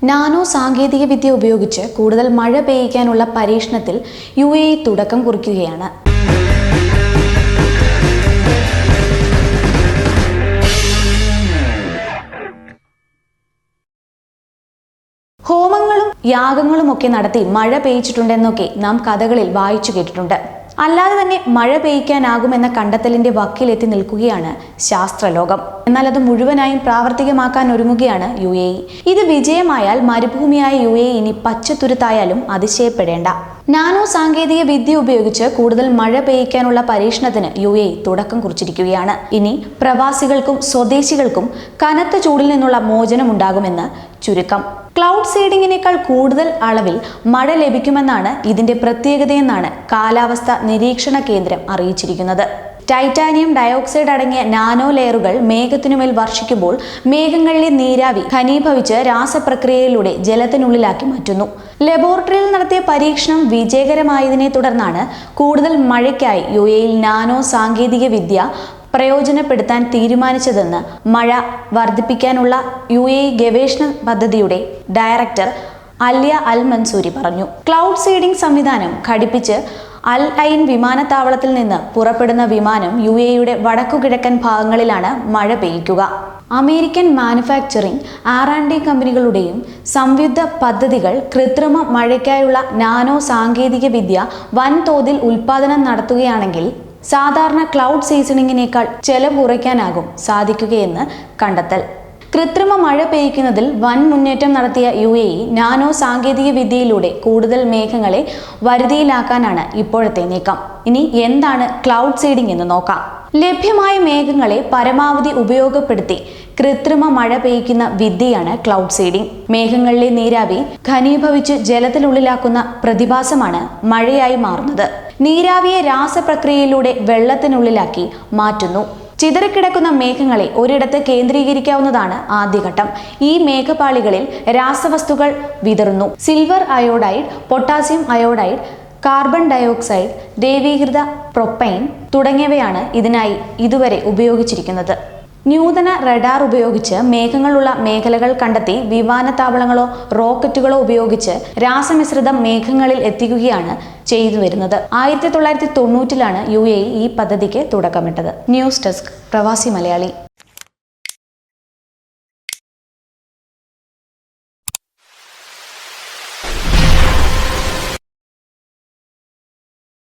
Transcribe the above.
Nano സാങ്കേതികവിദ്യ ഉപയോഗിച്ച് കൂടുതൽ മഴ പെയ്യിക്കാനുള്ള പരീക്ഷണത്തിൽ UAE തുടക്കം കുറിക്കുകയാണ്. ഹോമങ്ങളും യാഗങ്ങളുമൊക്കെ നടത്തി മഴ പെയ്യിച്ചിട്ടുണ്ടെന്നൊക്കെ നാം കഥകളിൽ വായിച്ചു കേട്ടിട്ടുണ്ട്. അല്ലാതെ തന്നെ മഴ പെയ്യിക്കാനാകുമെന്ന കണ്ടെത്തലിന്റെ വക്കിലെത്തി നിൽക്കുകയാണ് ശാസ്ത്രലോകം. എന്നാൽ അത് മുഴുവനായും പ്രാവർത്തികമാക്കാൻ ഒരുങ്ങുകയാണ് UAE. ഇത് വിജയമായാൽ മരുഭൂമിയായ UAE ഇനി പച്ചത്തുരുത്തായാലും അതിശയപ്പെടേണ്ട. നാനോ സാങ്കേതിക വിദ്യ ഉപയോഗിച്ച് കൂടുതൽ മഴ പെയ്യിക്കാനുള്ള പരീക്ഷണത്തിന് UAE തുടക്കം കുറിച്ചിരിക്കുകയാണ്. ഇനി പ്രവാസികൾക്കും സ്വദേശികൾക്കും കനത്ത ചൂടിൽ നിന്നുള്ള മോചനമുണ്ടാകുമെന്ന് ചുരുക്കം. ക്ലൗഡ് സീഡിങ്ങിനേക്കാൾ കൂടുതൽ അളവിൽ മഴ ലഭിക്കുമെന്നാണ് ഇതിന്റെ പ്രത്യേകതയെന്നാണ് കാലാവസ്ഥ നിരീക്ഷണ കേന്ദ്രം അറിയിച്ചിരിക്കുന്നത്. ടൈറ്റാനിയം ഡയോക്സൈഡ് അടങ്ങിയ നാനോ ലെയറുകൾ മേഘത്തിനുമേൽ വർഷിക്കുമ്പോൾ മേഘങ്ങളിലെ നീരാവി ഘനീഭവിച്ച് രാസപ്രക്രിയയിലൂടെ ജലത്തിനുള്ളിലാക്കി മാറ്റുന്നു. ലബോറട്ടറിയിൽ നടത്തിയ പരീക്ഷണം വിജയകരമായതിനെ തുടർന്നാണ് കൂടുതൽ മഴയ്ക്കായി UAE നാനോ സാങ്കേതിക വിദ്യ പ്രയോജനപ്പെടുത്താൻ തീരുമാനിച്ചതെന്ന് മഴ വർദ്ധിപ്പിക്കാനുള്ള UAE ഗവേഷണ പദ്ധതിയുടെ ഡയറക്ടർ അലിയ അൽ മൻസൂരി പറഞ്ഞു. ക്ലൗഡ് സീഡിംഗ് സംവിധാനം ഘടിപ്പിച്ച് അൽ ഐൻ വിമാനത്താവളത്തിൽ നിന്ന് പുറപ്പെടുന്ന വിമാനം UAEയുടെ വടക്കുകിഴക്കൻ ഭാഗങ്ങളിലാണ് മഴ പെയ്യിക്കുക. അമേരിക്കൻ മാനുഫാക്ചറിംഗ് R&D കമ്പനികളുടെയും സംയുക്ത പദ്ധതികൾ കൃത്രിമ മഴയ്ക്കായുള്ള നാനോ സാങ്കേതിക വിദ്യ വൻതോതിൽ ഉൽപാദനം നടത്തുകയാണെങ്കിൽ സാധാരണ ക്ലൗഡ് സീസണിങ്ങിനേക്കാൾ ചെലവ് കുറയ്ക്കാനാകും സാധിക്കുകയെന്ന് കണ്ടെത്തൽ. കൃത്രിമ മഴ പെയ്യിക്കുന്നതിൽ വൻ മുന്നേറ്റം നടത്തിയ UAE നാനോ സാങ്കേതിക വിദ്യയിലൂടെ കൂടുതൽ മേഘങ്ങളെ വരുതിയിലാക്കാനാണ് ഇപ്പോഴത്തെ നീക്കം. ഇനി എന്താണ് ക്ലൗഡ് സീഡിംഗ് എന്ന് നോക്കാം. ലഭ്യമായ മേഘങ്ങളെ പരമാവധി ഉപയോഗപ്പെടുത്തി കൃത്രിമ മഴ പെയ്യിക്കുന്ന വിദ്യയാണ് ക്ലൗഡ് സീഡിംഗ്. മേഘങ്ങളിലെ നീരാവി ഘനീഭവിച്ച് ജലത്തിനുള്ളിലാക്കുന്ന പ്രതിഭാസമാണ് മഴയായി മാറുന്നത്. നീരാവിയെ രാസപ്രക്രിയയിലൂടെ വെള്ളത്തിനുള്ളിലാക്കി മാറ്റുന്നു. ചിതറിക്കിടക്കുന്ന മേഘങ്ങളെ ഒരിടത്ത് കേന്ദ്രീകരിക്കാവുന്നതാണ് ആദ്യഘട്ടം. ഈ മേഘപാളികളിൽ രാസവസ്തുക്കൾ വിതറുന്നു. Silver iodide, potassium iodide, carbon dioxide, ദ്രവീകൃത പ്രൊപ്പൈൻ തുടങ്ങിയവയാണ് ഇതിനായി ഇതുവരെ ഉപയോഗിച്ചിരിക്കുന്നത്. നൂതന റഡാർ ഉപയോഗിച്ച് മേഘങ്ങളുള്ള മേഖലകൾ കണ്ടെത്തി വിമാനത്താവളങ്ങളോ റോക്കറ്റുകളോ ഉപയോഗിച്ച് രാസമിശ്രിതം മേഘങ്ങളിൽ എത്തിക്കുകയാണ് ചെയ്തു വരുന്നത്. 1990-ലാണ് UAE ഈ പദ്ധതിക്ക് തുടക്കമിട്ടത്. ന്യൂസ് ഡെസ്ക് പ്രവാസി മലയാളി.